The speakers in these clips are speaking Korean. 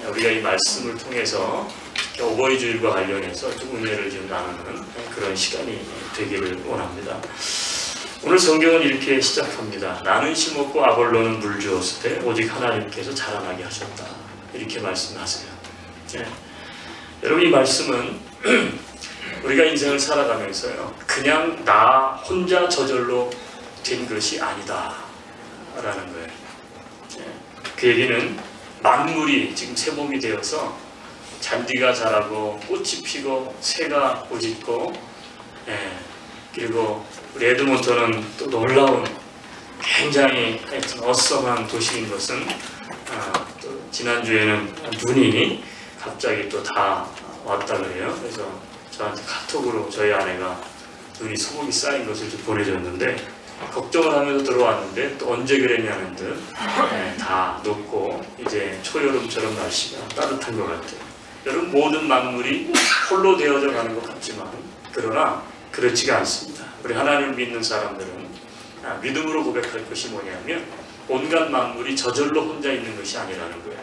우리가 이 말씀을 통해서 어버이주일과 관련해서 좀 은혜를 좀 나누는 그런 시간이 되기를 원합니다. 오늘 성경은 이렇게 시작합니다. 나는 심었고 아볼로는 물 주었을 때 오직 하나님께서 자라나게 하셨다. 이렇게 말씀하세요. 네. 여러분, 이 말씀은 우리가 인생을 살아가면서요, 그냥 나 혼자 저절로 된 것이 아니다 라는 거예요. 네. 그 얘기는 만물이 지금 세봄이 되어서 잔디가 자라고 꽃이 피고 새가 꼬집고, 그리고 우리 에드몬턴은 또 놀라운 굉장히 어썸한 도시인 것은 또 지난주에는 눈이 갑자기 또 다 왔다 그래요. 그래서 저한테 카톡으로 저희 아내가 눈이 소복이 쌓인 것을 좀 보내줬는데, 걱정을 하면서 들어왔는데 또 언제 그랬냐는 듯 다 녹고 이제 초여름처럼 날씨가 따뜻한 것 같아요. 여러분, 모든 만물이 홀로 되어져 가는 것 같지만 그러나 그렇지가 않습니다. 우리 하나님을 믿는 사람들은 믿음으로 고백할 것이 뭐냐면 온갖 만물이 저절로 혼자 있는 것이 아니라는 거예요.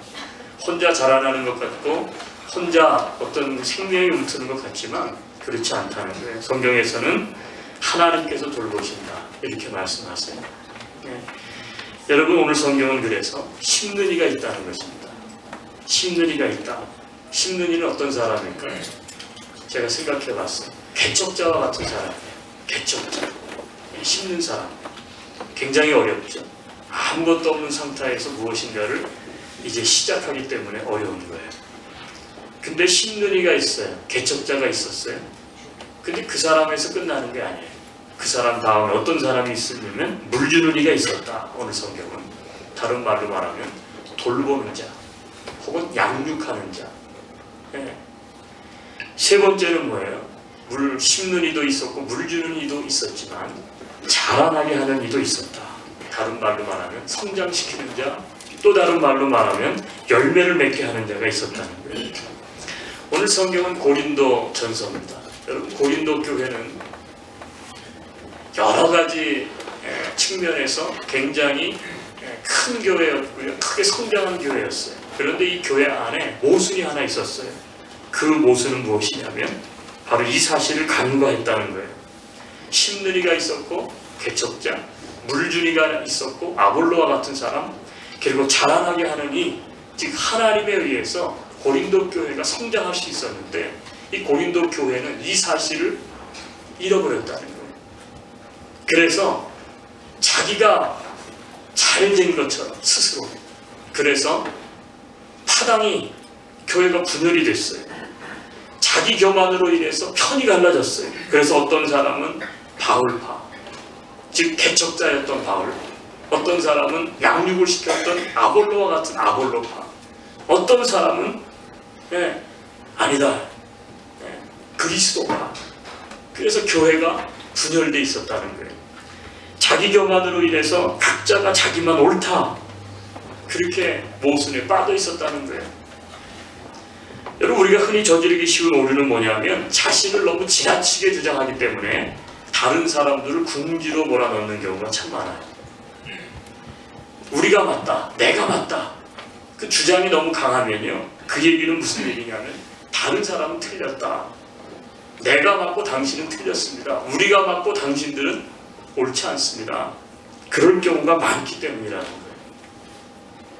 혼자 자라나는 것 같고 혼자 어떤 생명이 움트는 것 같지만 그렇지 않다는 거예요. 성경에서는 하나님께서 돌보신다 이렇게 말씀하세요. 네. 여러분, 오늘 성경은 그래서 심는 이가 있다는 것입니다. 심는 이가 있다. 심는 이는 어떤 사람일까요? 제가 생각해 봤어요. 개척자와 같은 사람이에요. 개척자. 심는 사람. 굉장히 어렵죠. 아무것도 없는 상태에서 무엇인가를 이제 시작하기 때문에 어려운 거예요. 근데 심는 이가 있어요. 개척자가 있었어요. 근데 그 사람에서 끝나는 게 아니에요. 그 사람 다음에 어떤 사람이 있으면 물 주는 이가 있었다. 오늘 성경은. 다른 말로 말하면 돌보는 자 혹은 양육하는 자. 네. 세 번째는 뭐예요? 물 심는 이도 있었고 물 주는 이도 있었지만 자라나게 하는 이도 있었다. 다른 말로 말하면 성장시키는 자, 또 다른 말로 말하면 열매를 맺게 하는 자가 있었다는 거예요. 오늘 성경은 고린도 전서입니다. 여러분, 고린도 교회는 여러 가지 측면에서 굉장히 큰 교회였고요. 크게 성장한 교회였어요. 그런데 이 교회 안에 모순이 하나 있었어요. 그 모순은 무엇이냐면 바로 이 사실을 간과했다는 거예요. 심는 이가 있었고 개척자, 물주니가 있었고 아볼로와 같은 사람, 그리고 자라나게 하는 이, 즉 하나님에 의해서 고린도 교회가 성장할 수 있었는데 이 고린도 교회는 이 사실을 잃어버렸다는 거예요. 그래서 자기가 잘된 것처럼 스스로, 그래서 파당이 교회가 분열이 됐어요. 자기 교만으로 인해서 편이 갈라졌어요. 그래서 어떤 사람은 바울파, 즉 개척자였던 바울, 어떤 사람은 양육을 시켰던 아볼로와 같은 아볼로파, 어떤 사람은 아니다, 그리스도파. 그래서 교회가 분열되어 있었다는 거예요. 자기 교만으로 인해서 각자가 자기만 옳다, 그렇게 모순에 빠져 있었다는 거예요. 여러분, 우리가 흔히 저지르기 쉬운 오류는 뭐냐면 자신을 너무 지나치게 주장하기 때문에 다른 사람들을 궁지로 몰아넣는 경우가 참 많아요. 우리가 맞다, 내가 맞다, 그 주장이 너무 강하면요, 그 얘기는 무슨 얘기냐면 다른 사람은 틀렸다, 내가 맞고 당신은 틀렸습니다, 우리가 맞고 당신들은 옳지 않습니다, 그럴 경우가 많기 때문이라는 거예요.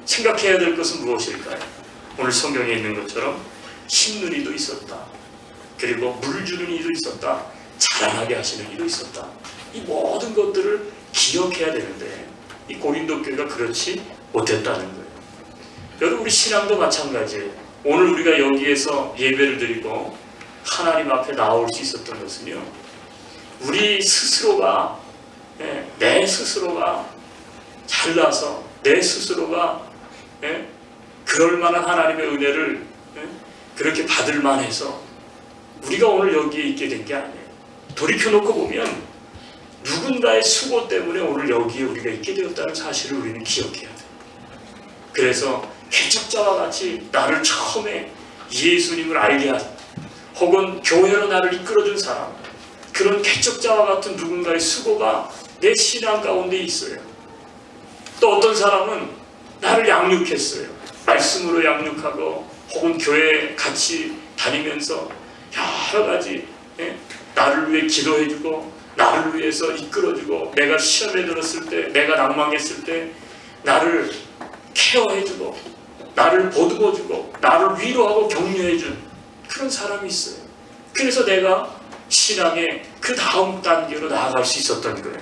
생각해야 될 것은 무엇일까요? 오늘 성경에 있는 것처럼 심는 이도 있었다, 그리고 물 주는 이도 있었다, 자라나게 하시는 이도 있었다. 이 모든 것들을 기억해야 되는데 이 고린도 교회가 그렇지 못했다는 거예요. 여러분, 우리 신앙도 마찬가지예요. 오늘 우리가 여기에서 예배를 드리고 하나님 앞에 나올 수 있었던 것은요, 우리 스스로가, 내 스스로가 잘나서 내 스스로가 그럴 만한 하나님의 은혜를 그렇게 받을 만해서 우리가 오늘 여기에 있게 된 게 아니에요. 돌이켜놓고 보면 누군가의 수고 때문에 오늘 여기에 우리가 있게 되었다는 사실을 우리는 기억해야 돼요. 그래서 개척자와 같이 나를 처음에 예수님을 알게 한, 혹은 교회로 나를 이끌어준 사람, 그런 개척자와 같은 누군가의 수고가 내 신앙 가운데 있어요. 또 어떤 사람은 나를 양육했어요. 말씀으로 양육하고 혹은 교회 같이 다니면서 여러 가지 나를 위해 기도해주고 나를 위해서 이끌어주고 내가 시험에 들었을 때 내가 낭망했을 때 나를 케어해주고 나를 보듬어주고 나를 위로하고 격려해준 그런 사람이 있어요. 그래서 내가 신앙의 그 다음 단계로 나아갈 수 있었던 거예요.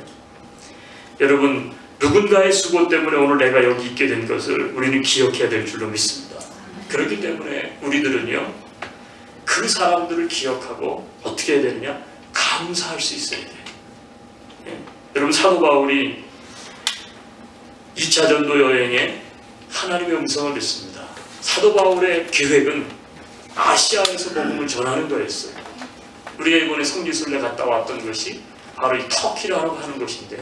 여러분, 누군가의 수고 때문에 오늘 내가 여기 있게 된 것을 우리는 기억해야 될 줄로 믿습니다. 그렇기 때문에 우리들은요, 그 사람들을 기억하고 어떻게 해야 되느냐? 감사할 수 있어야 돼요. 여러분, 사도 바울이 2차 전도 여행에 하나님의 음성을 듣습니다. 사도 바울의 계획은 아시아에서 복음을 전하는 거였어요. 우리가 이번에 성지순례 갔다 왔던 것이 바로 이 터키라고 하는 곳인데,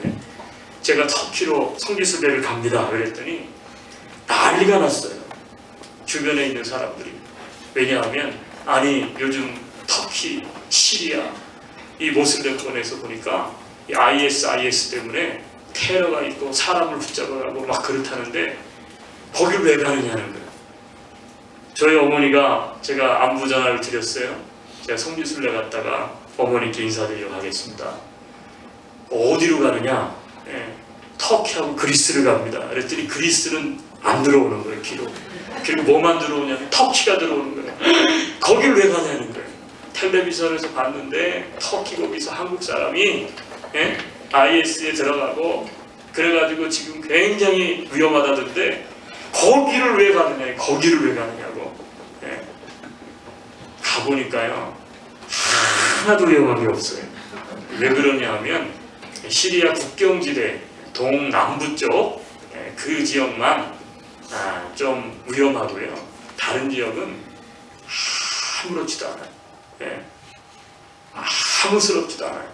제가 터키로 성지순례를 갑니다 그랬더니 난리가 났어요. 주변에 있는 사람들이. 왜냐하면 아니 요즘 터키, 시리아 이 모슬렘권에서 보니까 이 IS 때문에 테러가 있고 사람을 붙잡아가고 막 그렇다는데 거길 왜 가느냐는 거예요. 저희 어머니가, 제가 안부 전화를 드렸어요. 제가 성지순례 갔다가 어머니께 인사드리러 가겠습니다. 어디로 가느냐? 터키하고 그리스를 갑니다. 그랬더니 그리스는 안 들어오는 거예요, 기록. 그리고 뭐만 들어오냐면 터키가 들어오는 거예요. 거길 왜 가냐는 거예요. 텔레비전에서 봤는데 터키 거기서 한국 사람이 IS에 들어가고 그래가지고 지금 굉장히 위험하다던데 거기를 왜 가느냐, 거기를 왜 가느냐고. 가보니까요 하나도 위험한 게 없어요. 왜 그러냐 하면 시리아 국경지대 동남부 쪽 그 지역만 좀 위험하고요. 다른 지역은 아무렇지도 않아요. 아무스럽지도 않아요.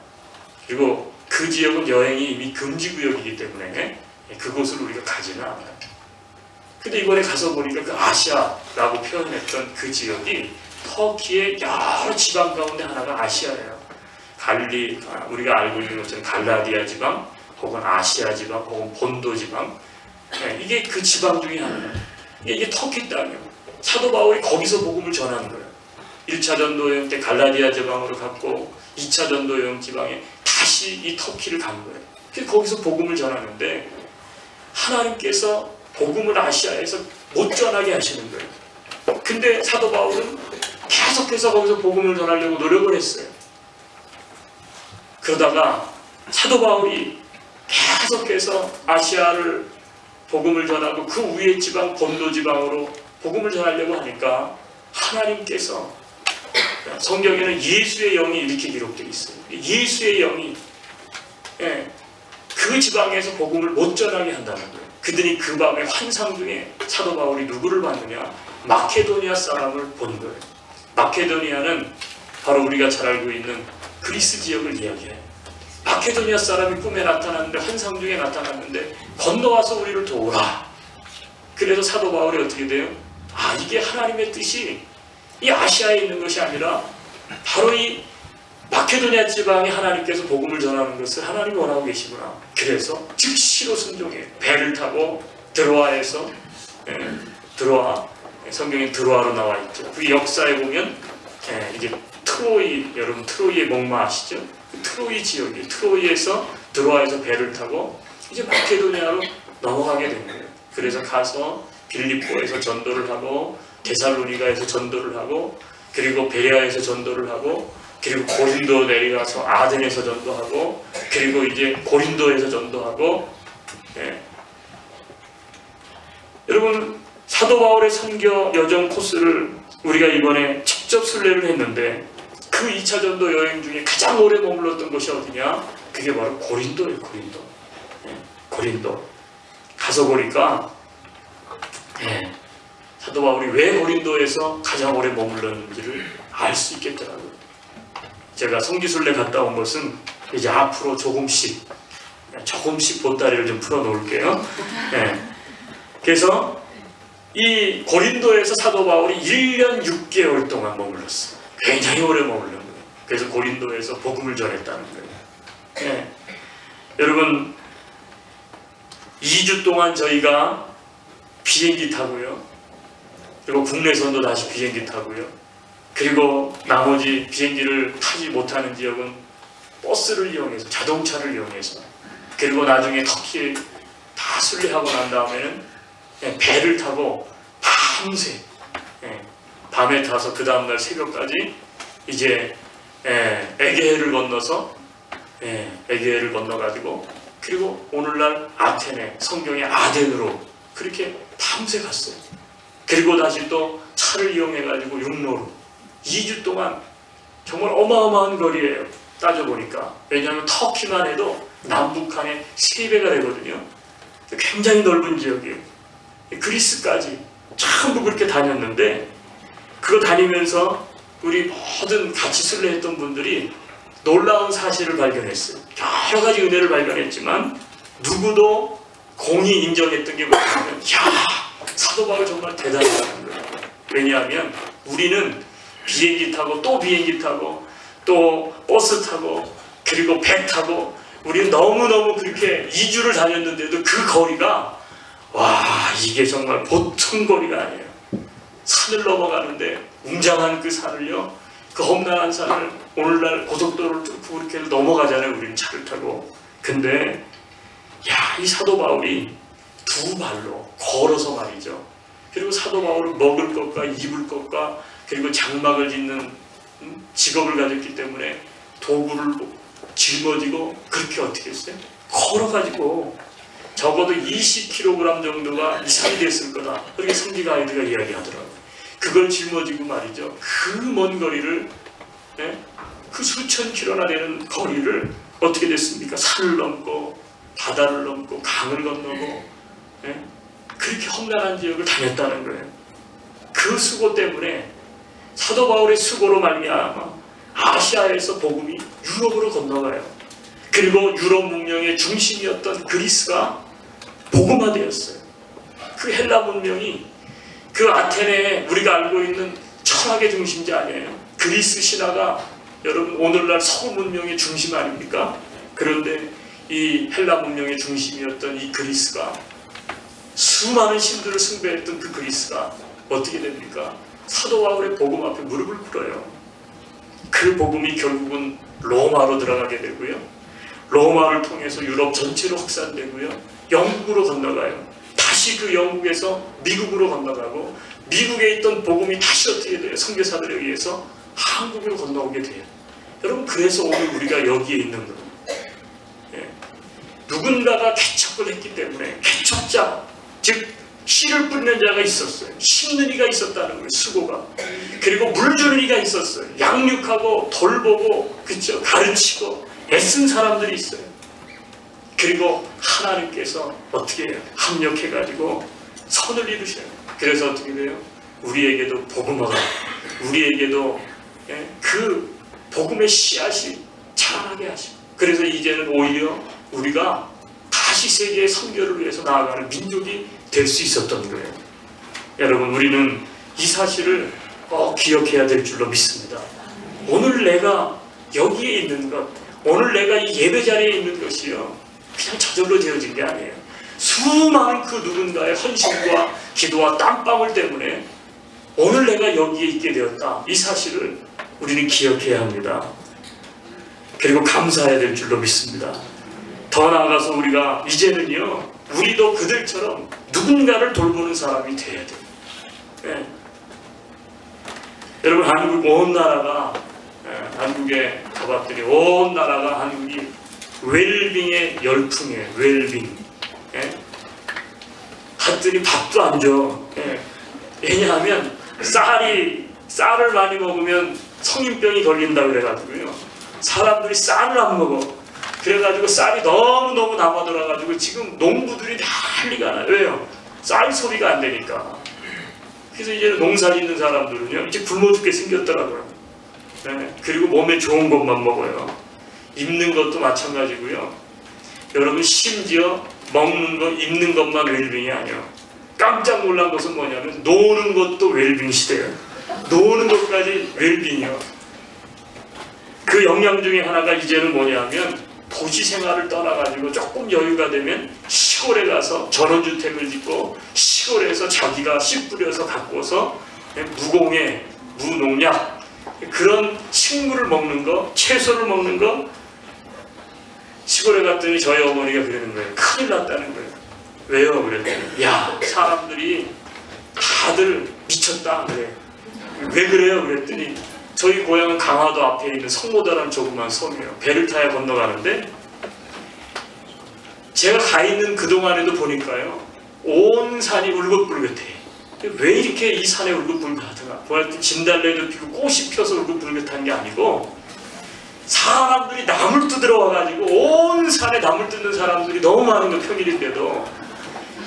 그리고 그 지역은 여행이 이미 금지구역이기 때문에 그곳을 우리가 가지는 않아요. 근데 이번에 가서 보니까 그 아시아라고 표현했던 그 지역이 터키의 여러 지방 가운데 하나가 아시아예요. 우리가 알고 있는 것처럼 갈라디아 지방, 혹은 아시아 지방, 혹은 본도 지방, 이게 그 지방 중에 하나예요. 이게 터키 땅이에요. 사도 바울이 거기서 복음을 전하는 거예요. 1차 전도 여행 때 갈라디아 지방으로 갔고 2차 전도 여행 지방에 다시 이 터키를 간 거예요. 그래서 거기서 복음을 전하는데 하나님께서 복음을 아시아에서 못 전하게 하시는 거예요. 근데 사도 바울은 계속해서 거기서 복음을 전하려고 노력을 했어요. 그러다가 사도 바울이 계속해서 아시아를 복음을 전하고 그 위에 지방 본도 지방으로 복음을 전하려고 하니까 하나님께서, 성경에는 예수의 영이 이렇게 기록되어 있어요. 예수의 영이 그 지방에서 복음을 못 전하게 한다는 거예요. 그들이 그 밤에 환상 중에 사도 바울이 누구를 봤느냐? 마케도니아 사람을 본 거예요. 마케도니아는 바로 우리가 잘 알고 있는 그리스 지역을 이야기해요. 마케도니아 사람이 꿈에 나타났는데, 환상 중에 나타났는데 건너와서 우리를 도우라. 그래서 사도 바울이 어떻게 돼요? 이게 하나님의 뜻이 이 아시아에 있는 것이 아니라 바로 이 마케도니아 지방에 하나님께서 복음을 전하는 것을 하나님이 원하고 계시구나. 그래서 즉시로 순종해 배를 타고 드로아에서, 드로아, 성경에 드로아로 나와 있죠. 그 역사에 보면 이게 트로이, 여러분 트로이의 목마 아시죠? 트로이 지역이, 트로이에서 드로아에서 배를 타고 이제 마케도니아로 넘어가게 된 거예요. 그래서 가서 빌립보에서 전도를 하고 데살로니가에서 전도를 하고 그리고 베레아에서 전도를 하고 그리고 고린도 내려가서 아덴에서 전도하고 그리고 이제 고린도에서 전도하고. 여러분, 사도 바울의 선교 여정 코스를 우리가 이번에 직접 순례를 했는데 그 2차 전도 여행 중에 가장 오래 머물렀던 곳이 어디냐? 그게 바로 고린도예요. 고린도. 가서 보니까 사도 바울이 왜 고린도에서 가장 오래 머물렀는지를 알 수 있겠더라고요. 제가 성지순례 갔다 온 것은 이제 앞으로 조금씩 보따리를 좀 풀어 놓을게요. 그래서 이 고린도에서 사도 바울이 1년 6개월 동안 머물렀어요. 굉장히 오래 머물른 거예요. 그래서 고린도에서 복음을 전했다는 거예요. 여러분, 2주 동안 저희가 비행기 타고요, 그리고 국내선도 다시 비행기 타고요. 그리고 나머지 비행기를 타지 못하는 지역은 버스를 이용해서, 자동차를 이용해서, 그리고 나중에 터키 다 순례하고 난 다음에는 배를 타고 밤새, 밤에 타서 그 다음날 새벽까지 이제 에게해를 건너서, 에게해를 건너가지고, 그리고 오늘날 아테네, 성경의 아덴으로 그렇게 밤새 갔어요. 그리고 다시 또 차를 이용해가지고 육로로 2주 동안, 정말 어마어마한 거리예요. 따져보니까. 왜냐하면 터키만 해도 남북한의 3배가 되거든요. 굉장히 넓은 지역이에요. 그리스까지 전부 그렇게 다녔는데, 그거 다니면서 우리 모든 같이 순례했던 분들이 놀라운 사실을 발견했어요. 여러 가지 은혜를 발견했지만 누구도 공히 인정했던 게 뭐냐면, 야, 사도 바울 정말 대단하다는 거예요. 왜냐하면 우리는 비행기 타고 또 비행기 타고 또 버스 타고 그리고 배 타고 우리는 너무너무 그렇게 2주를 다녔는데도 그 거리가, 와, 이게 정말 보통 거리가 아니에요. 산을 넘어가는데 웅장한 그 산을요, 그 험난한 산을 오늘날 고속도로를 뚫고 그렇게 넘어가잖아요. 우리는 차를 타고. 근데 야, 이 사도 바울이 2발로 걸어서 말이죠. 그리고 사도 바울은 먹을 것과 입을 것과 그리고 장막을 짓는 직업을 가졌기 때문에 도구를 짊어지고 그렇게 어떻게 했어요? 걸어가지고 적어도 20kg 정도가 이상이 됐을 거다. 그렇게 성지 가이드가 이야기하더라고요. 그걸 짊어지고 말이죠. 그 먼 거리를, 그 수천 킬로나 되는 거리를 어떻게 됐습니까? 산을 넘고 바다를 넘고 강을 건너고, 그렇게 험난한 지역을 다녔다는 거예요. 그 수고 때문에 사도 바울의 수고로 말미암아 아시아에서 복음이 유럽으로 건너가요. 그리고 유럽 문명의 중심이었던 그리스가 복음화되었어요. 그 헬라 문명이 그 아테네에 우리가 알고 있는 철학의 중심지 아니에요. 그리스 신화가 여러분 오늘날 서구 문명의 중심 아닙니까? 그런데 이 헬라 문명의 중심이었던 이 그리스가, 수많은 신들을 숭배했던 그 그리스가 어떻게 됩니까? 사도 바울의 복음 앞에 무릎을 꿇어요. 그 복음이 결국은 로마로 들어가게 되고요. 로마를 통해서 유럽 전체로 확산되고요. 영국으로 건너가요. 다시 그 영국에서 미국으로 건너가고, 미국에 있던 복음이 다시 어떻게 돼요? 선교사들에 의해서 한국으로 건너오게 돼요. 여러분, 그래서 오늘 우리가 여기에 있는 거예요. 누군가가 개척을 했기 때문에, 개척자, 즉 씨를 뿌리는 자가 있었어요. 심는 이가 있었다는 거예요. 수고가. 그리고 물 주는 이가 있었어요. 양육하고 돌보고, 그쵸? 가르치고 애쓴 사람들이 있어요. 그리고 하나님께서 어떻게 해요? 합력해가지고 선을 이루셔요. 그래서 어떻게 돼요? 우리에게도 복음화가, 우리에게도 그 복음의 씨앗이 자라나게 하시고, 그래서 이제는 오히려 우리가 다시 세계의 선교를 위해서 나아가는 민족이 될 수 있었던 거예요. 여러분, 우리는 이 사실을 꼭 기억해야 될 줄로 믿습니다. 오늘 내가 여기에 있는 것, 오늘 내가 이 예배 자리에 있는 것이요, 그냥 저절로 되어진 게 아니에요. 수많은 그 누군가의 헌신과 기도와 땀방울 때문에 오늘 내가 여기에 있게 되었다. 이 사실을 우리는 기억해야 합니다. 그리고 감사해야 될 줄로 믿습니다. 더 나아가서 우리가 이제는요, 우리도 그들처럼 누군가를 돌보는 사람이 돼야 돼요. 네. 여러분, 한국 온 나라가, 한국에 가봤더니 온 나라가 한국이 웰빙의 열풍이에요. 웰빙. 갔더니 밥도 안 줘. 왜냐하면 쌀을 많이 먹으면 성인병이 걸린다 그래가지고요. 사람들이 쌀을 안 먹어. 그래가지고 쌀이 너무너무 남아돌아가지고 지금 농부들이 난리가 나요. 왜요? 쌀 소비가 안 되니까. 그래서 이제 농사 짓는 사람들은요, 이제 굶어 죽게 생겼더라고요. 그리고 몸에 좋은 것만 먹어요. 입는 것도 마찬가지고요. 여러분, 심지어 먹는 것, 입는 것만 웰빙이 아니에요. 깜짝 놀란 것은 뭐냐면 노는 것도 웰빙 시대예요. 노는 것까지 웰빙이요. 그 영향 중에 하나가 이제는 뭐냐면 도시 생활을 떠나가지고 조금 여유가 되면 시골에 가서 전원주택을 짓고 시골에서 자기가 씨 뿌려서 갖고서 무공해, 무농약 그런 식물을 먹는 거, 채소를 먹는 거. 시골에 갔더니 저희 어머니가 그러는 거예요. 큰일 났다는 거예요. 왜요? 그랬더니 야, 사람들이 다들 미쳤다 그래. 왜 그래요? 그랬더니 저희 고향은 강화도 앞에 있는 성모다라는 조그만 섬이에요. 배를 타야 건너가는데 제가 가 있는 그동안에도 보니까요, 온 산이 울긋불긋해. 왜 이렇게 이 산에 울긋불긋하더라? 보았더니 진달래도 피고 꽃이 피어서 울긋불긋한 게 아니고 사람들이 나물 뜯으러 와가지고 온 산에 나물 뜯는 사람들이 너무 많은 거, 평일인데도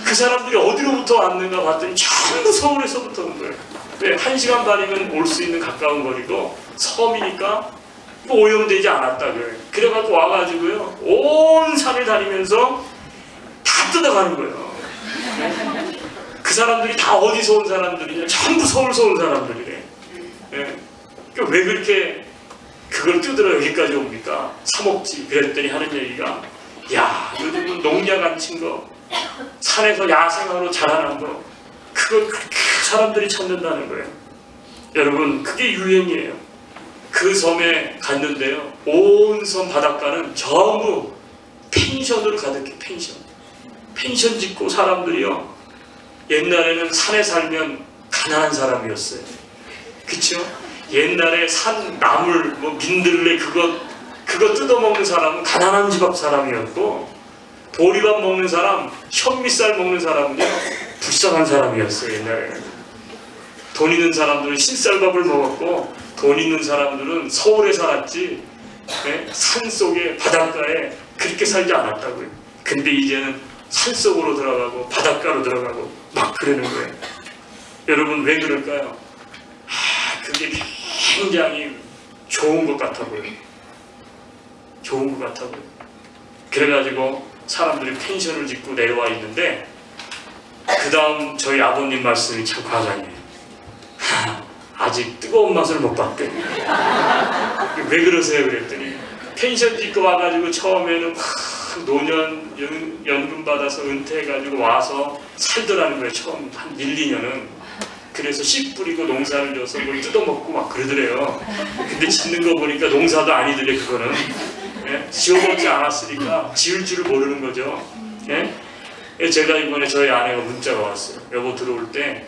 그 사람들이 어디로부터 왔는가 봤더니 전부 서울에서부터 온 거예요. 왜? 1시간 반이면 올 수 있는 가까운 거리고 섬이니까 오염되지 않았다 그래요. 그래갖고 와가지고요, 온 산을 다니면서 다 뜯어가는 거예요. 그 사람들이 다 어디서 온 사람들이냐? 전부 서울서 온 사람들이래. 예. 왜 그렇게 그걸 뜯으러 여기까지 옵니까? 사 먹지. 그랬더니 하는 얘기가, 야, 요즘은 농약 안 친 거, 산에서 야생화로 자라난 거, 그걸 그렇게 사람들이 찾는다는 거예요. 여러분, 그게 유행이에요. 그 섬에 갔는데요, 온 섬 바닷가는 전부 펜션으로 가득해. 펜션 짓고 사람들이요, 옛날에는 산에 살면 가난한 사람이었어요. 그쵸? 옛날에 산 나물, 뭐 민들레 그거 뜯어먹는 사람은 가난한 집 앞 사람이었고, 보리밥 먹는 사람, 현미쌀 먹는 사람은요, 불쌍한 사람이었어요. 옛날에는 돈 있는 사람들은 신쌀밥을 먹었고, 돈 있는 사람들은 서울에 살았지, 네? 산 속에 바닷가에 그렇게 살지 않았다고요. 근데 이제는 산속으로 들어가고 바닷가로 들어가고 막 그러는 거예요. 여러분, 왜 그럴까요? 그게 굉장히 좋은 것 같아 보여요. 좋은 것 같아 보여요. 그래가지고 사람들이 펜션을 짓고 내려와 있는데, 그 다음 저희 아버님 말씀이 참 과장이에요. 아직 뜨거운 맛을 못 봤대. 왜 그러세요? 그랬더니 펜션 짓고 와가지고 처음에는 노년 연금 받아서 은퇴해가지고 와서 살더라는 거예요. 처음 한 1, 2년은. 그래서 씨 뿌리고 농사를 져서 뭘 뜯어먹고 막 그러더래요. 근데 짓는 거 보니까 농사도 아니더래, 그거는. 예? 지어먹지 않았으니까 지을 줄을 모르는 거죠. 예? 제가 이번에 저희 아내가 문자가 왔어요. 여보, 들어올 때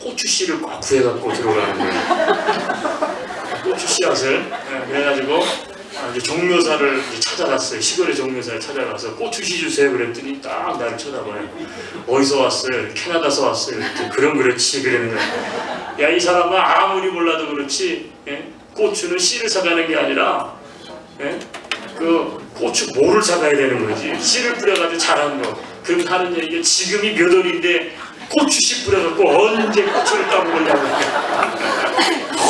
고추 씨를 꼭 구해갖고 들어가는 거예요. 고추 씨앗을. 예, 그래가지고 이제 종묘사를 이제 찾아갔어요. 시골의 종묘사를 찾아가서 고추씨 주세요. 그랬더니 딱 나를 쳐다봐요. 어디서 왔어요? 캐나다에서 왔어요. 그럼 그렇지. 그러는 거예요. 야, 이 사람은 아무리 몰라도 그렇지, 예? 고추는 씨를 사가는 게 아니라, 예? 그 고추 모를 사가야 되는 거지. 씨를 뿌려가지고 자란 거. 그럼 하는 얘기가, 지금이 몇 월인데 고추씨 뿌려갖고 언제 고추를 따먹으려고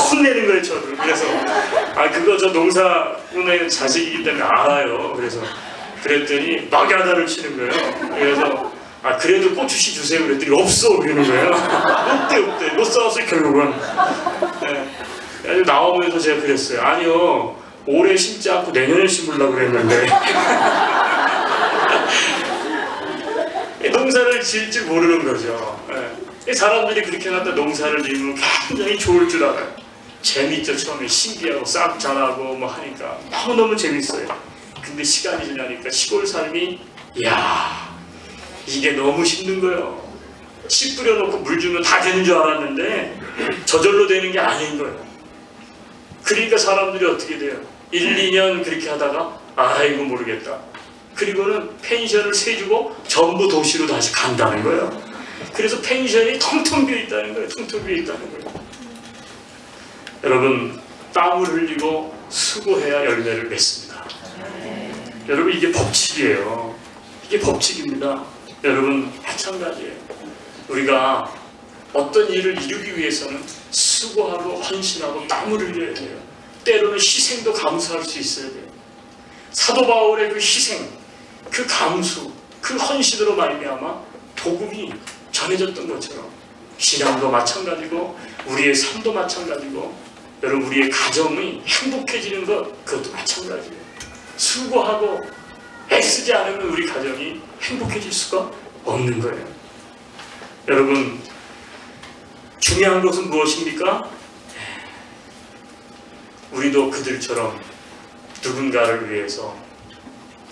혼내는 거예요, 저를. 그래서 그거 저 농사꾼의 자식이기 때문에 알아요. 그래서 그랬더니 막야단을 치는 거예요. 그래서 그래도 고추씨 주세요. 그랬더니 없어. 그러는 거예요. 없대. 못 사왔어요, 결국은. 네. 나오면서 제가 그랬어요. 아니요, 올해 심지 않고 내년에 심으려고 그랬는데. 농사를 지을 줄 모르는 거죠. 예. 사람들이 그렇게 갖다 농사를 지으면 굉장히 좋을 줄 알아요. 재밌죠. 처음에 신기하고 싹 자라고 뭐 하니까 너무너무 재밌어요. 근데 시간이 지나니까 시골 삶이, 이야, 이게 너무 힘든 거예요. 씨 뿌려놓고 물 주면 다 되는 줄 알았는데 저절로 되는 게 아닌 거예요. 그러니까 사람들이 어떻게 돼요? 1, 2년 그렇게 하다가 이거 모르겠다. 그리고는 펜션을 세주고 전부 도시로 다시 간다는 거예요. 그래서 펜션이 텅텅 비어 있다는 거예요. 텅텅 비어 있다는 거예요. 여러분, 땀을 흘리고 수고해야 열매를 맺습니다. 여러분, 이게 법칙이에요. 이게 법칙입니다. 여러분, 마찬가지예요. 우리가 어떤 일을 이루기 위해서는 수고하고 헌신하고 땀을 흘려야 돼요. 때로는 희생도 감수할 수 있어야 돼요. 사도 바울의 그 희생, 그 감수, 그 헌신으로 말미암아 복음이 전해졌던 것처럼 신앙도 마찬가지고 우리의 삶도 마찬가지고, 여러분, 우리의 가정이 행복해지는 것, 그것도 마찬가지예요. 수고하고 애쓰지 않으면 우리 가정이 행복해질 수가 없는 거예요. 여러분, 중요한 것은 무엇입니까? 우리도 그들처럼 누군가를 위해서,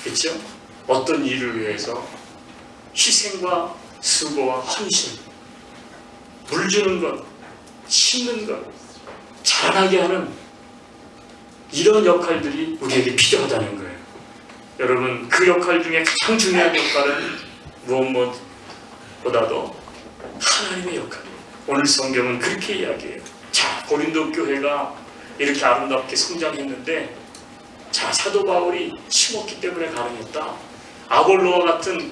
그렇죠? 어떤 일을 위해서 희생과 수고와 헌신, 물 주는 것, 심는 것, 자라나게 하는 이런 역할들이 우리에게 필요하다는 거예요. 여러분, 그 역할 중에 가장 중요한 역할은 무엇보다도 하나님의 역할이에요. 오늘 성경은 그렇게 이야기해요. 자, 고린도 교회가 이렇게 아름답게 성장했는데, 자, 사도 바울이 심었기 때문에 가능했다. 아볼로와 같은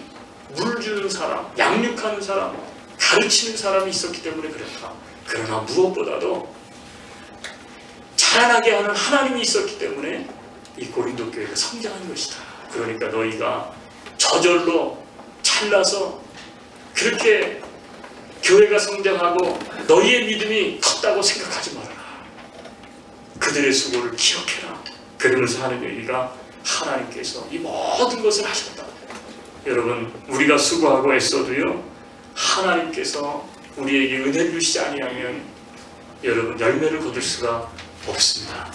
물 주는 사람, 양육하는 사람, 가르치는 사람이 있었기 때문에 그랬다. 그러나 무엇보다도 자라나게 하는 하나님이 있었기 때문에 이 고린도 교회가 성장한 것이다. 그러니까 너희가 저절로 잘나서 그렇게 교회가 성장하고 너희의 믿음이 컸다고 생각하지 말아라. 그들의 수고를 기억해라. 그러면서 하는 얘기가 하나님께서 이 모든 것을 하셨다. 여러분, 우리가 수고하고 애써도요, 하나님께서 우리에게 은혜를 주시지 아니하면 여러분 열매를 거둘 수가 없습니다.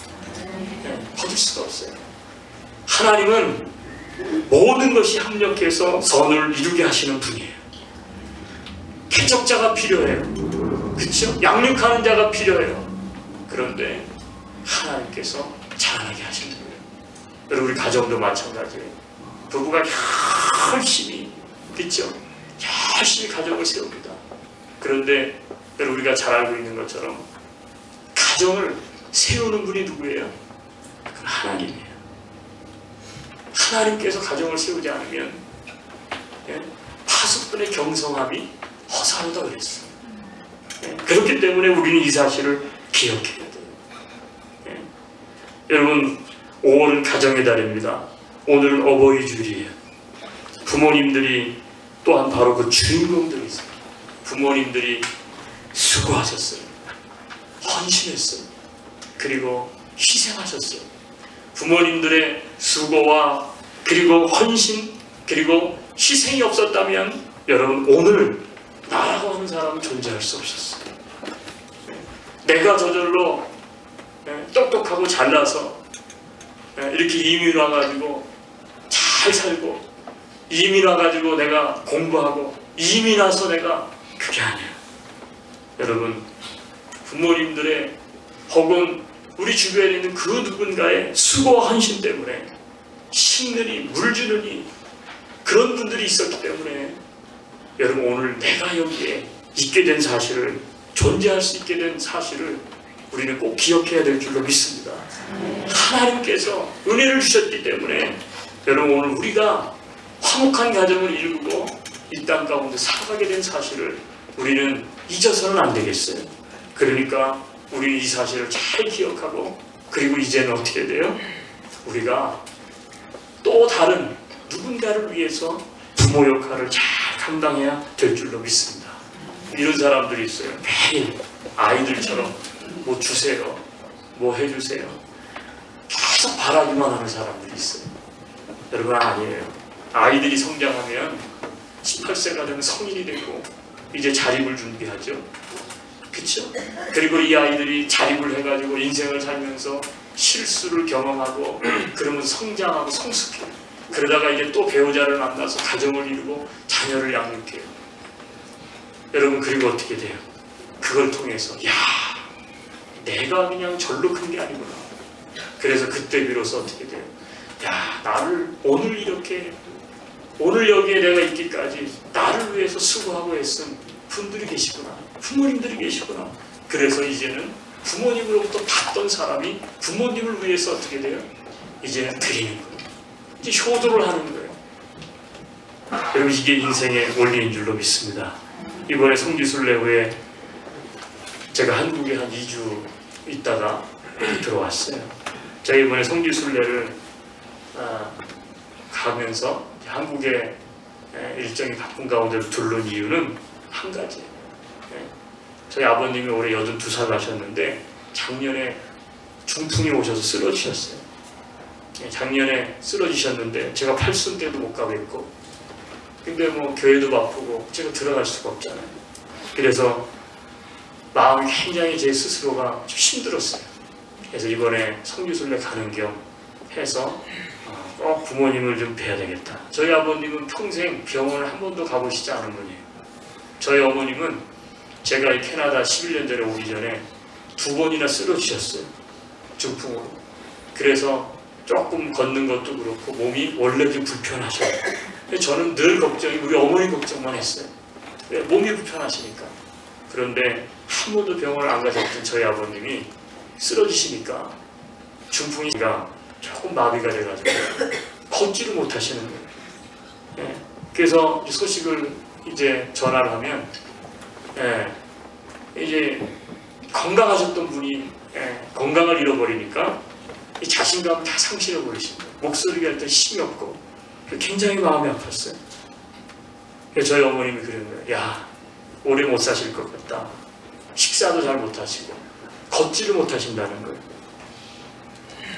거둘 수가 없어요. 하나님은 모든 것이 합력해서 선을 이루게 하시는 분이에요. 개척자가 필요해요. 그렇죠? 양육하는 자가 필요해요. 그런데 하나님께서 자라나게 하시는 거예요. 여러분, 우리 가정도 마찬가지예요. 부부가 열심히, 그렇죠? 열심히 가정을 세웁니다. 그런데 여러분, 우리가 잘 알고 있는 것처럼 가정을 세우는 분이 누구예요? 그건 하나님이에요. 하나님께서 가정을 세우지 않으면 파수꾼의 경성함이 허사하다 그랬어요. 그렇기 때문에 우리는 이 사실을 기억해야 돼요. 여러분, 5월은 가정의 달입니다. 오늘은 어버이 주일이에요. 부모님들이 또한 바로 그 주인공들이세요. 부모님들이 수고하셨어요. 헌신했어요. 그리고 희생하셨어요. 부모님들의 수고와 그리고 헌신 그리고 희생이 없었다면 여러분, 오늘 나라고 하는 사람은 존재할 수 없었어요. 내가 저절로 똑똑하고 잘나서 이렇게 이민 와가지고 잘 살고, 이민 와가지고 내가 공부하고, 이민 와서 내가, 그게 아니에요. 여러분, 부모님들의 혹은 우리 주변에 있는 그 누군가의 수고와 헌신 때문에 심느니 물 주느니 그런 분들이 있었기 때문에 여러분, 오늘 내가 여기에 있게 된 사실을, 존재할 수 있게 된 사실을 우리는 꼭 기억해야 될 줄로 믿습니다. 하나님께서 은혜를 주셨기 때문에 여러분, 오늘 우리가 화목한 가정을 이루고 이 땅 가운데 살아가게 된 사실을 우리는 잊어서는 안 되겠어요. 그러니까 우리는 이 사실을 잘 기억하고, 그리고 이제는 어떻게 돼요? 우리가 또 다른 누군가를 위해서 부모 역할을 잘 감당해야 될 줄로 믿습니다. 이런 사람들이 있어요. 매일 아이들처럼 뭐 주세요, 뭐 해주세요, 계속 바라기만 하는 사람들이 있어요. 여러분, 아니에요. 아이들이 성장하면 18세가 되면 성인이 되고 이제 자립을 준비하죠. 그렇죠? 그리고 이 아이들이 자립을 해가지고 인생을 살면서 실수를 경험하고 그러면서 성장하고 성숙해요. 그러다가 이제 또 배우자를 만나서 가정을 이루고 자녀를 양육해요. 여러분, 그리고 어떻게 돼요? 그걸 통해서 야, 내가 그냥 절로 큰 게 아니구나. 그래서 그때 비로소 어떻게 돼요? 야, 나를 오늘 이렇게, 오늘 여기에 내가 있기까지 나를 위해서 수고하고 애쓴 분들이 계시구나. 부모님들이 계시구나. 그래서 이제는 부모님으로부터 받던 사람이 부모님을 위해서 어떻게 돼요? 이제는 드리는 거예요. 이제 효도를 하는 거예요. 여러분, 이게 인생의 원리인 줄로 믿습니다. 이번에 성지순례 후에 제가 한국에 한 2주 있다가 들어왔어요. 제가 이번에 성지순례를 가면서 한국의 일정이 바쁜 가운데로 들른 이유는 한 가지예요. 저희 아버님이 올해 82살 하셨는데 작년에 중풍이 오셔서 쓰러지셨어요. 작년에 쓰러지셨는데 제가 팔순 때도 못 가겠고, 근데 뭐 교회도 바쁘고 제가 들어갈 수가 없잖아요. 그래서 마음이 굉장히 제 스스로가 좀 힘들었어요. 그래서 이번에 성지순례 가는 겸 해서 꼭 부모님을 좀 뵈야 되겠다. 저희 아버님은 평생 병원을 한 번도 가보시지 않은 분이에요. 저희 어머님은 제가 이 캐나다 11년 전에 오기 전에 2번이나 쓰러지셨어요. 중풍으로. 그래서 조금 걷는 것도 그렇고 몸이 원래 좀 불편하셔요. 저는 늘 걱정이 우리 어머니 걱정만 했어요. 몸이 불편하시니까. 그런데 한 번도 병원을 안 가셨던 저희 아버님이 쓰러지시니까 중풍이가 조금 마비가 돼가지고 걷지를 못하시는 거예요. 예. 그래서 소식을 이제 전화를 하면 이제 건강하셨던 분이 건강을 잃어버리니까 이 자신감을 다 상실해 버리신 거예요. 목소리가 일단 힘이 없고 굉장히 마음이 아팠어요. 그래서 저희 어머님이 그런 거예요. 야, 오래 못 사실 것 같다. 식사도 잘 못하시고 걷지를 못하신다는 거예요.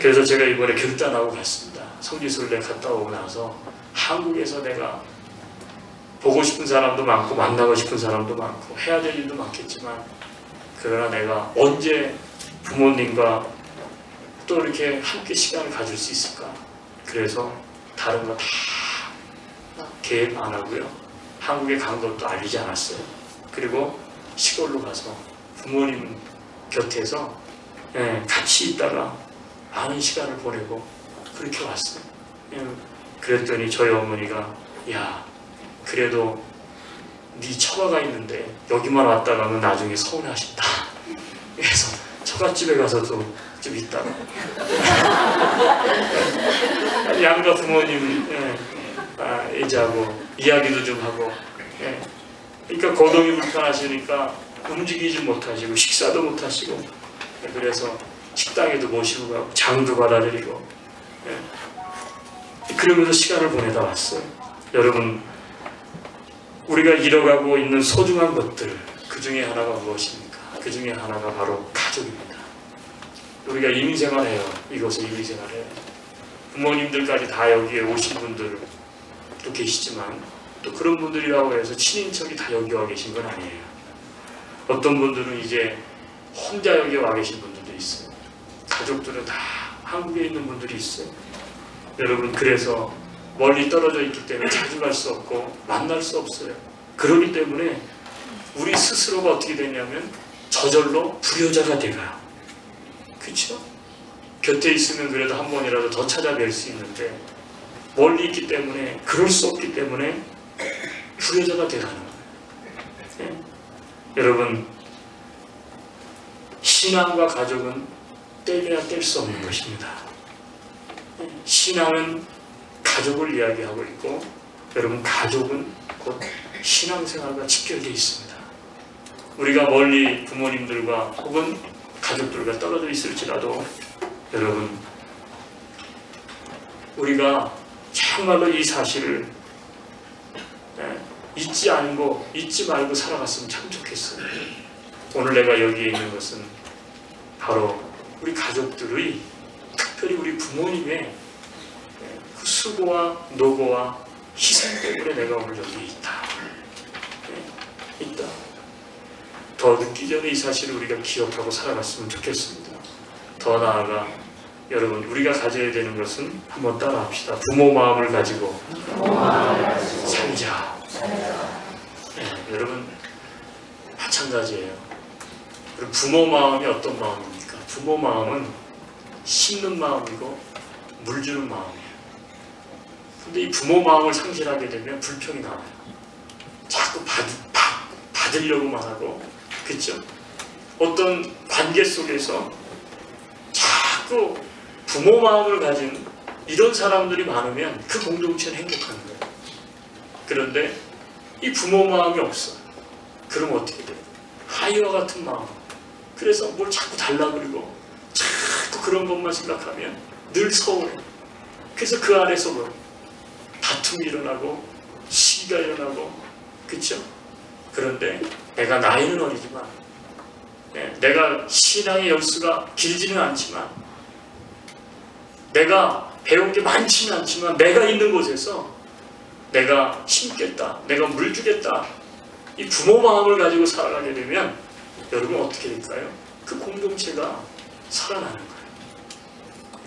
그래서 제가 이번에 결단하고 갔습니다. 성지순례 갔다 오고 나서 한국에서 내가 보고 싶은 사람도 많고 만나고 싶은 사람도 많고 해야 될 일도 많겠지만 그러나 내가 언제 부모님과 또 이렇게 함께 시간을 가질 수 있을까? 그래서 다른 거 다 계획 안 하고요. 한국에 간 것도 알리지 않았어요. 그리고 시골로 가서 부모님 곁에서 같이 있다가 많은 시간을 보내고 그렇게 왔어요. 그랬더니 저희 어머니가 야, 그래도 네 처가가 있는데 여기만 왔다 가면 나중에 서운하신다. 그래서 처갓집에 가서도 좀 있다가 양가 부모님 이제하고 이야기도 좀 하고 그러니까 거동이 불편하시니까 움직이지 못하시고 식사도 못하시고 그래서 식당에도 모시고 가고 장도 받아드리고 그러면서 시간을 보내다 왔어요. 여러분, 우리가 잃어가고 있는 소중한 것들 그 중에 하나가 무엇입니까? 그 중에 하나가 바로 가족입니다. 우리가 이민생활해요. 이곳에 이민생활해요. 부모님들까지 다 여기에 오신 분들도 계시지만 또 그런 분들이라고 해서 친인척이 다 여기 와 계신 건 아니에요. 어떤 분들은 이제 혼자 여기 와 계신 분들도 있어요. 가족들은 다 한국에 있는 분들이 있어요. 여러분, 그래서 멀리 떨어져 있기 때문에 자주 갈 수 없고 만날 수 없어요. 그렇기 때문에 우리 스스로가 어떻게 되냐면 저절로 불효자가 돼가요. 그렇죠? 곁에 있으면 그래도 한 번이라도 더 찾아뵐 수 있는데 멀리 있기 때문에 그럴 수 없기 때문에 불효자가 돼가는 거예요. 네? 여러분, 신앙과 가족은 떼려야 뗄 수 없는 것입니다. 신앙은 가족을 이야기하고 있고 여러분, 가족은 곧 신앙생활과 직결되어 있습니다. 우리가 멀리 부모님들과 혹은 가족들과 떨어져 있을지라도 여러분, 우리가 정말로 이 사실을 잊지 말고 살아갔으면 참 좋겠어요. 오늘 내가 여기에 있는 것은 바로 우리 가족들의, 특별히 우리 부모님의 그 수고와 노고와 희생 때문에 내가 오늘 여기에 있다. 있다. 더 늦기 전에 이 사실을 우리가 기억하고 살아갔으면 좋겠습니다. 더 나아가 여러분, 우리가 가져야 되는 것은 한번 따라합시다. 부모 마음을 가지고 살자. 여러분, 마찬가지예요. 그리고 부모 마음이 어떤 마음입니까? 부모 마음은 심는 마음이고 물 주는 마음이에요. 근데 이 부모 마음을 상실하게 되면 불평이 나와요. 자꾸 받으려고만 하고, 그렇죠? 어떤 관계 속에서 자꾸 부모 마음을 가진 이런 사람들이 많으면 그 공동체는 행복한 거예요. 그런데 이 부모 마음이 없어. 그럼 어떻게 돼요? 하이와 같은 마음. 그래서 뭘 자꾸 달라 그러고 자꾸 그런 것만 생각하면 늘 서운해. 그래서 그 안에서 뭐 다툼이 일어나고 시기가 일어나고, 그렇죠? 그런데 내가 나이는 어리지만 내가 신앙의 열수가 길지는 않지만 내가 배운 게 많지는 않지만 내가 있는 곳에서 내가 심겠다, 내가 물 주겠다, 이 부모 마음을 가지고 살아가게 되면 여러분 어떻게 될까요? 그 공동체가 살아나는 거예요.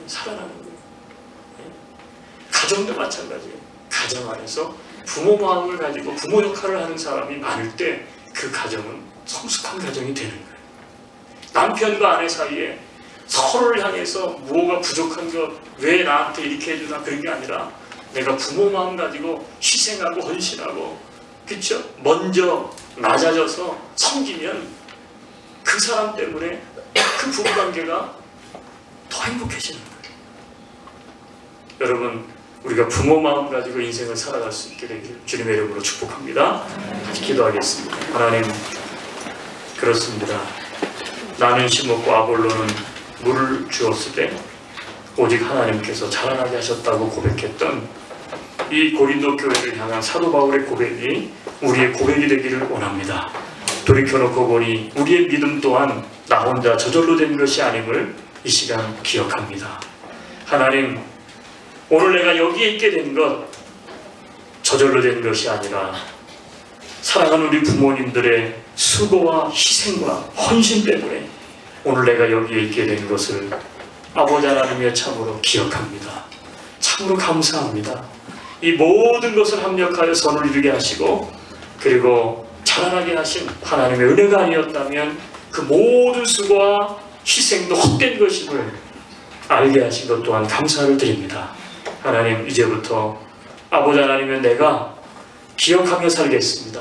살아나는 거예요. 가정도 마찬가지예요. 가정 안에서 부모 마음을 가지고 부모 역할을 하는 사람이 많을 때 그 가정은 성숙한 가정이 되는 거예요. 남편과 아내 사이에 서로를 향해서 무엇가 부족한 것, 왜 나한테 이렇게 해주나 그런 게 아니라 내가 부모 마음 가지고 희생하고 헌신하고, 그쵸? 먼저 낮아져서 섬기면 그 사람 때문에 그 부부관계가 더 행복해지는 거예요. 여러분, 우리가 부모 마음 가지고 인생을 살아갈 수 있게 되길 주님의 이름으로 축복합니다. 같이 기도하겠습니다. 하나님, 그렇습니다. 나는 심었고 아볼로는 물을 주었을 때 오직 하나님께서 자라나게 하셨다고 고백했던 이 고린도 교회를 향한 사도 바울의 고백이 우리의 고백이 되기를 원합니다. 돌이켜놓고 보니 우리의 믿음 또한 나 혼자 저절로 된 것이 아님을 이 시간 기억합니다. 하나님, 오늘 내가 여기에 있게 된 것 저절로 된 것이 아니라 사랑하는 우리 부모님들의 수고와 희생과 헌신 때문에 오늘 내가 여기에 있게 된 것을 아버지 하나님의 참으로 기억합니다. 참으로 감사합니다. 이 모든 것을 합력하여 선을 이루게 하시고 그리고 자라나게 하신 하나님의 은혜가 아니었다면 그 모든 수고와 희생도 헛된 것임을 알게 하신 것 또한 감사를 드립니다. 하나님, 이제부터 아버지 하나님은 내가 기억하며 살겠습니다.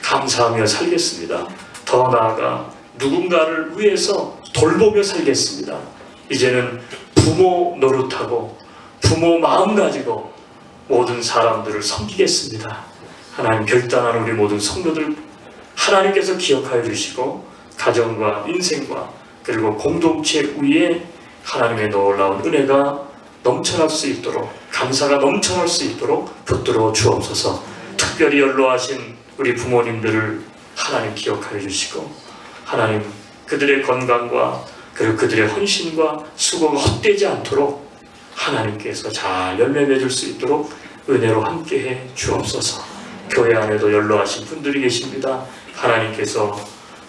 감사하며 살겠습니다. 더 나아가 누군가를 위해서 돌보며 살겠습니다. 이제는 부모 노릇하고 부모 마음 가지고 모든 사람들을 섬기겠습니다. 하나님, 결단하는 우리 모든 성도들 하나님께서 기억하여 주시고 가정과 인생과 그리고 공동체 위에 하나님의 놀라운 은혜가 넘쳐날 수 있도록, 감사가 넘쳐날 수 있도록 붙들어 주옵소서. 특별히 연로하신 우리 부모님들을 하나님 기억하여 주시고 하나님, 그들의 건강과 그리고 그들의 헌신과 수고가 헛되지 않도록 하나님께서 잘 열매 맺을 수 있도록 은혜로 함께해 주옵소서. 교회 안에도 연로하신 분들이 계십니다. 하나님께서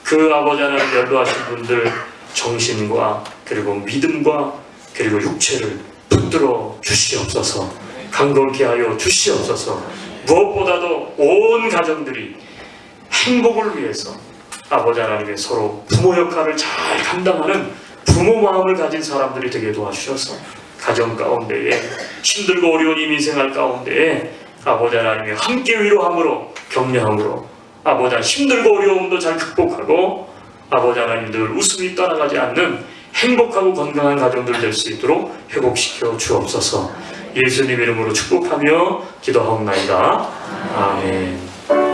그 아버지 하나님 연로하신 분들 정신과 그리고 믿음과 그리고 육체를 붙들어 주시옵소서. 강건케 하여 주시옵소서. 무엇보다도 온 가정들이 행복을 위해서 아버지 하나님의 서로 부모 역할을 잘 감당하는 부모 마음을 가진 사람들이 되게 도와주셔서 가정 가운데에 힘들고 어려운 이민생활 가운데에 아버지 하나님의 함께 위로함으로 격려함으로 아버지 하나님 힘들고 어려움도 잘 극복하고 아버지 하나님 늘 웃음이 떠나가지 않는 행복하고 건강한 가정들 될 수 있도록 회복시켜 주옵소서. 예수님 이름으로 축복하며 기도하옵나이다. 아멘.